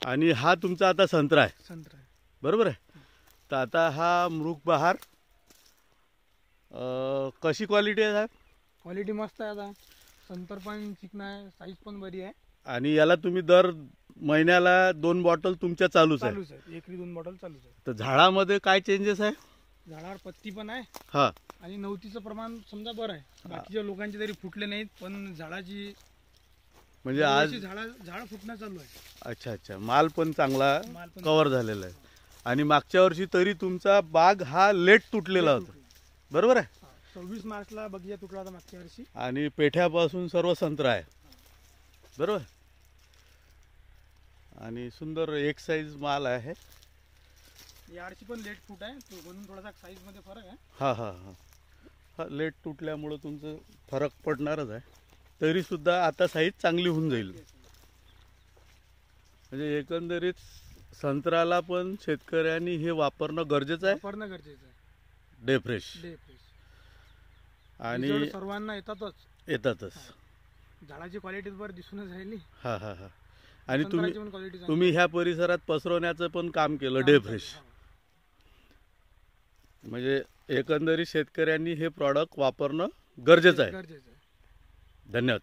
आणि हा तुमचा आता संत्रा आहे, संत्रा आहे. बरोबर आहे. तर आता हा मृग बहार कशी क्वालिटी आहे साहेब? क्वालिटी मस्त आहे. आता संतर पण चिकन आहे, साईज पण बरी आहे. आणि याला तुम्ही दर महिन्याला 2 बॉटल तुमच्या चालूच आहे. चालूच आहे, एकरी 2 बॉटल चालूच आहे. तर झाडामध्ये काय चेंजेस आहे? झाडावर पत्ती पण आहे हा, आणि नवतीचं प्रमाण समजा बरं आहे. बाकीच्या लोकांचे तरी फुटले नाहीत, पण झाडाची म्हणजे आज झाड फुटणं चालू आहे. अच्छा अच्छा, माल पण चांगला माल पण कव्हर झालेला आहे. आणि मागच्या वर्षी तरी तुमचा बाग हा लेट तुटलेला होता, बरोबर आहे. 26 मार्चला बगिया तुटला होता मागच्या वर्षी. आणि पेठ्यापासून सर्व संत्रा आहे, बरोबर. आणि सुंदर एक साईज माल आहे. यावर्षी पण लेट फूट आहे, तो म्हणून थोडासा साईज मध्ये फरक आहे. हा हा हा हा, लेट तुटल्यामुळं तुमचं फरक पडणारच आहे. तरी सुद्धा आता साईज चांगली होऊन जाईल. म्हणजे एकंदरीत संत्र्याला पण शेतकऱ्यांनी हे वापरणं गरजेचं आहे. वापरणं गरजेचं आहे. Day fresh. आणि result सर्वांना येतातच. झाडाची क्वालिटी वर दिसूनच राहिली. हा हा हा. आणि संत्र्याची पण क्वालिटी चांगली. तुम्ही ह्या परिसरात पसरवण्याचं पण काम केलं, डे फ्रेश. म्हणजे एकंदरीत शेतकऱ्यांनी हे प्रॉडक्ट वापरणं गरजेचं आहे. गरजेचं आहे. धन्यवाद.